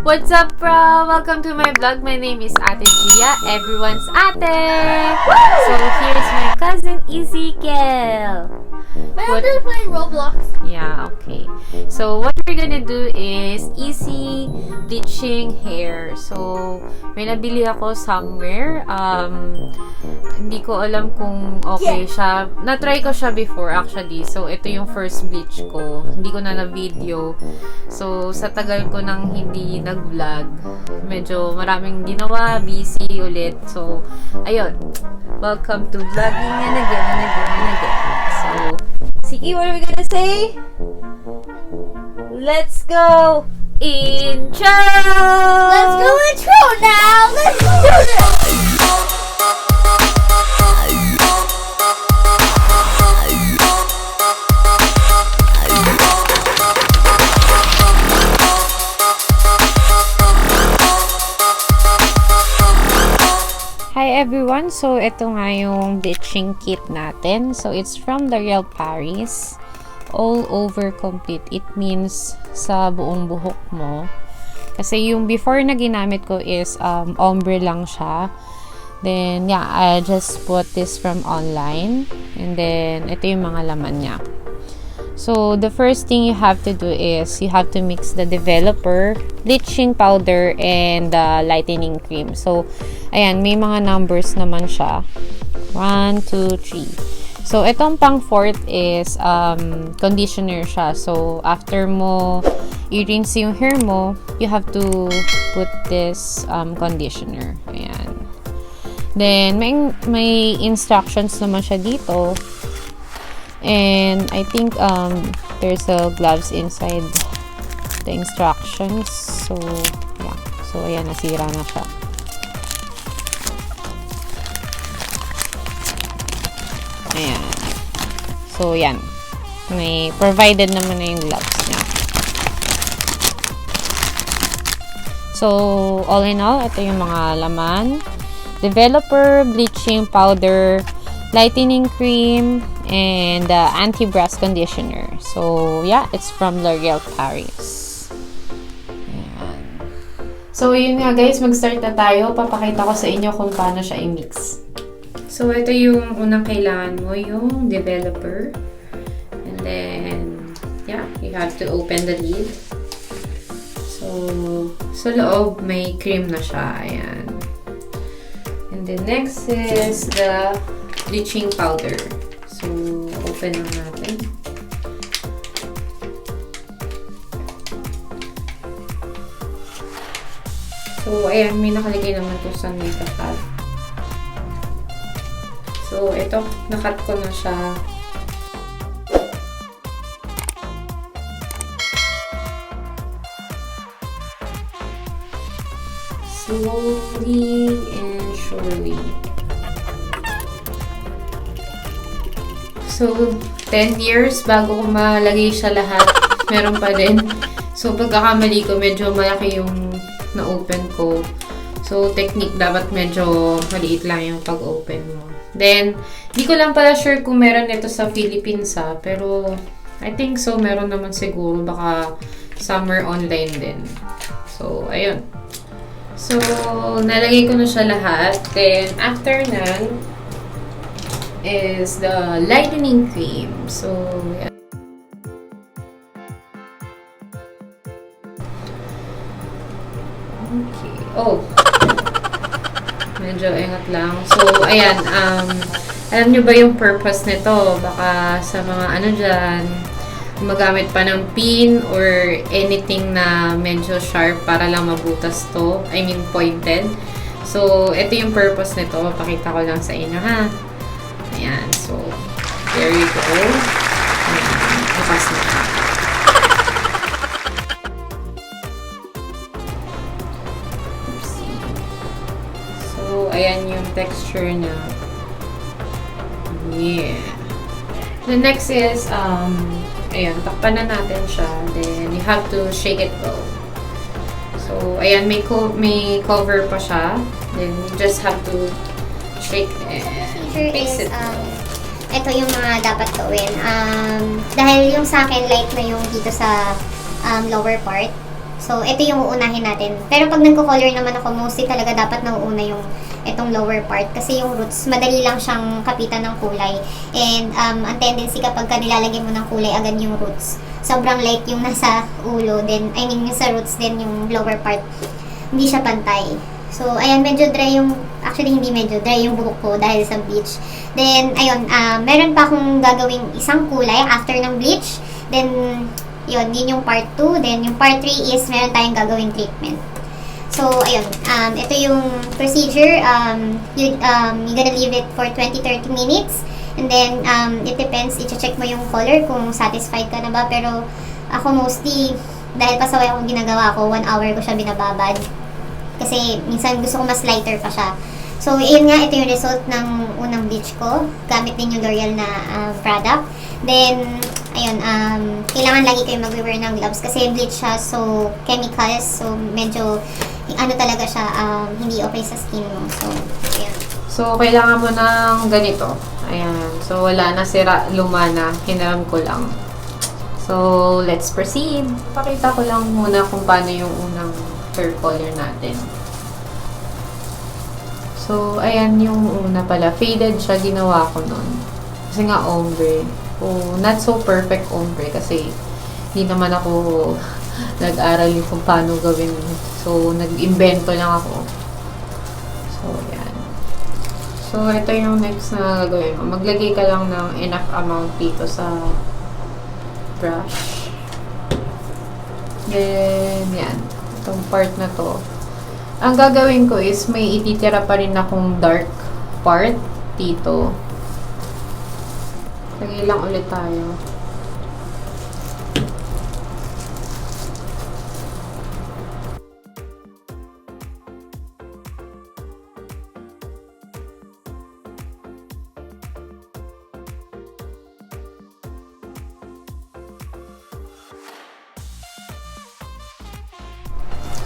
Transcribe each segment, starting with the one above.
What's up, bro? Welcome to my vlog. My name is Ate Gia, everyone's ate. So here's my cousin Ezekiel. I'm just playing Roblox. Yeah, okay. So what we're gonna do is easy bleaching hair. So may nabili ako somewhere. Hindi ko alam kung okay siya. Na-try ko siya before actually. So ito yung first bleach ko. Hindi ko na na-video. So sa tagal ko nang hindi nag-vlog, medyo maraming ginawa, busy ulit. So ayun. Welcome to vlogging and again. So Siki, what are we gonna say? Let's go! Intro! Let's go intro now! Let's do this! Hi everyone! So, ito nga yung bleaching kit natin. So, it's from lorealparis. All over complete. It means sa buong buhok mo. Kasi yung before na ginamit ko is ombre lang siya. Then, yeah, I just bought this from online. And then, ito yung mga laman niya. So, the first thing you have to do is you have to mix the developer, bleaching powder, and the lightening cream. So, ayan, may mga numbers naman siya. 1, 2, 3. So, itong pang fourth is conditioner siya. So, after mo i-rinse yung hair mo, you have to put this conditioner. Ayan. Then, may instructions naman siya dito. And I think there's a gloves inside the instructions. So, yeah. So, ayan, nasira na siya. Ayan. So, yan. May provided naman na yung gloves niya. So, all in all, ito yung mga laman. Developer, bleaching powder, lightening cream, and anti-brass conditioner. So, yeah, it's from lorealparis. Ayan. So, yun nga guys, mag-start na tayo. Papakita ko sa inyo kung paano siya i-mix. So, ito yung unang kailangan mo, yung developer. And then, yeah, you have to open the lid. So, sa loob, may cream na siya. Ayan. And then, next is the bleaching powder. So, open lang natin. So, ayan, may nakalagay naman ito sa makeup pad. So, ito, nakat ko na siya. Slowly and surely. So, 10 years bago ko malagay siya lahat, meron pa din. So, pagkakamali ko, medyo malaki yung na-open ko. So, technique, dapat medyo maliit lang yung pag-open mo. Then, di ko lang pala sure kung meron ito sa Philippines pero I think so, meron naman siguro. Baka somewhere online din. So, ayun. So, nalagay ko na siya lahat. Then, after nan, is the lightening cream. So, yeah. Okay. Oh. Medyo ingat lang. So, ayan. Alam nyo ba yung purpose nito? Baka sa mga ano dyan, magamit pa ng pin or anything na medyo sharp para lang mabutas to. I mean, pointed. So, ito yung purpose nito. Pakita ko lang sa inyo, ha? Ayan. So, there you go. Ayan. Bukas na siya. Oopsie. So, ayan yung texture niya. Yeah. The next is, ayan, takpan na natin siya. Then, you have to shake it well. So, ayan, may cover pa siya. Then, you just have to shake and fix it. Ito yung mga dapat gawin. Dahil yung sa akin, light na yung dito sa lower part. So, ito yung uunahin natin. Pero pag nagko-color naman ako, mostly talaga dapat nauuna yung itong lower part. Kasi yung roots, madali lang siyang kapitan ng kulay. And ang tendency kapag nilalagay mo ng kulay agad yung roots, sobrang light yung nasa ulo. Then, I mean, yung sa roots din yung lower part, hindi siya pantay. So, ayan, medyo dry yung, actually hindi medyo dry yung buhok ko dahil sa bleach. Then, ayun, meron pa akong gagawing isang kulay after ng bleach. Then, yun yung part 2. Then, yung part 3 is meron tayong gagawing treatment. So, ayun, ito yung procedure. You're gonna leave it for 20-30 minutes. And then, it depends, i-check mo yung color kung satisfied ka na ba. Pero, ako mostly, dahil pasaway akong ginagawa ko, 1 hour ko siya binababad. Kasi, minsan gusto ko mas lighter pa siya. So, yun nga, ito yung result ng unang bleach ko. Gamit din yung L'Oreal na product. Then, ayun, kailangan lagi kayo mag-wear ng gloves kasi bleach siya, so chemicals, so medyo, talaga siya, hindi okay sa skin mo. So, ayun. So, kailangan mo ng ganito. Ayan. So, wala na, sira, luma na. Hinaram ko lang. So, let's proceed. Pakita ko lang muna kung paano yung unang hair color natin. So, ayan yung una pala. Faded siya, ginawa ko nun. Kasi nga ombre. Oh, not so perfect ombre kasi hindi naman ako nag-aral yung kung paano gawin. So, nag-invento lang ako. So, ayan. So, ito yung next na gagawin mo. Maglagay ka lang ng enough amount dito sa brush. Then, yan. Itong part na to. Ang gagawin ko is may ititira pa rin akong dark part dito. Lagay lang ulit tayo.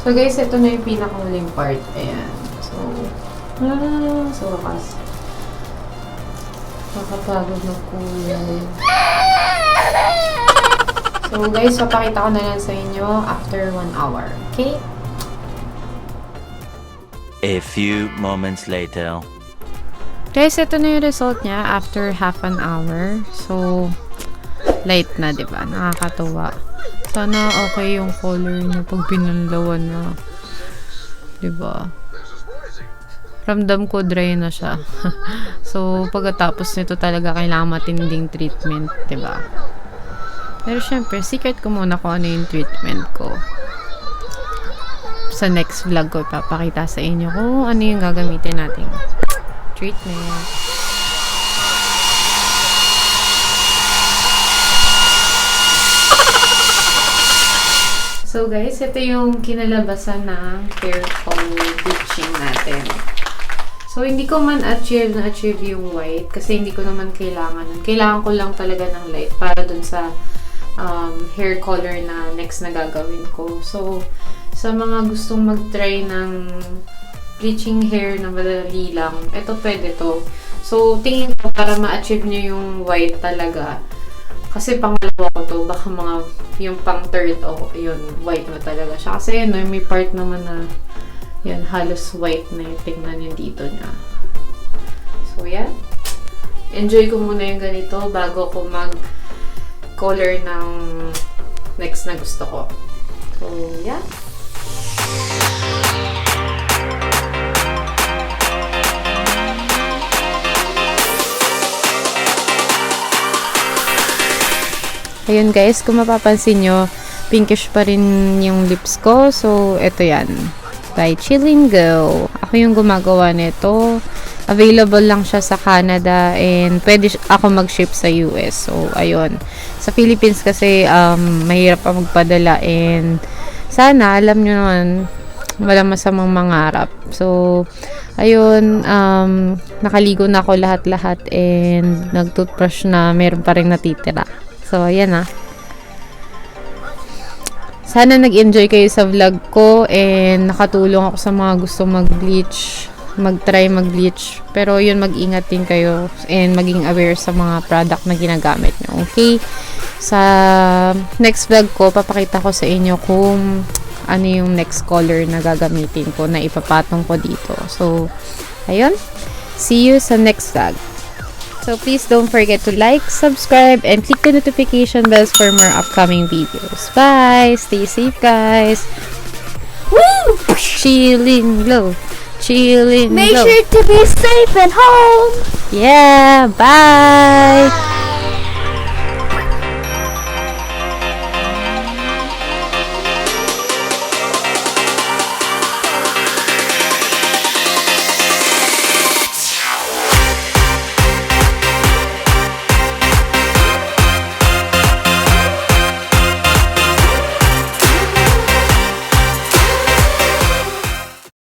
So guys, ito na yung pinakahuling part. Ayan. So, so wakas. Nakapagod ng kulay. So guys, papakita ko na lang sa inyo after 1 hour. Okay? A few moments later. Guys, ito na yung result niya after half an hour. So, light na, diba? Nakakatuwa. Sana okay yung color niya pag pinanlawan na. Diba? Ramdam ko dry na siya. So, pagkatapos nito talaga kailangan matinding treatment, diba? Pero syempre, secret ko muna kung ano yung treatment ko. Sa next vlog ko, ipapakita sa inyo kung ano yung gagamitin nating treatment. So guys, ito yung kinalabasan ng hair color bleaching natin. So, hindi ko man na-achieve yung white kasi hindi ko naman kailangan. Kailangan ko lang talaga ng light para dun sa hair color na next na gagawin ko. So, sa mga gustong mag-try ng bleaching hair na madali lang, ito pwede to. So, tingin ko para ma-achieve nyo yung white talaga. Kasi pangalawa ko to, baka mga yung pang third o yun, white na talaga siya. Kasi yun, may part naman na yan, halos white na yung tingnan yung dito niya. So, yan. Enjoy ko muna yung ganito bago ko mag-color ng next na gusto ko. So, yan. Ayun guys, kung mapapansin nyo, pinkish pa rin yung lips ko. So, eto yan. By Chilling Go. Ako yung gumagawa nito. Available lang siya sa Canada and pwede ako mag-ship sa US. So, ayun. Sa Philippines kasi, mahirap pa magpadala and sana, alam nyo naman, walang masamang mangarap. So, ayun, nakaligo na ako lahat-lahat and nag-toothbrush na meron pa rin natitira. So, ayan na. Sana nag-enjoy kayo sa vlog ko and nakatulong ako sa mga gusto mag-bleach, mag-try mag-bleach. Pero yun, mag-ingat din kayo and maging aware sa mga product na ginagamit nyo. Okay? Sa next vlog ko, papakita ko sa inyo kung ano yung next color na gagamitin ko na ipapatong ko dito. So, ayun. See you sa next vlog. So, please don't forget to like, subscribe, and click the notification bells for more upcoming videos. Bye! Stay safe, guys! Woo! Chilling low. Chilling Make low. sure to be safe at home! Yeah! Bye!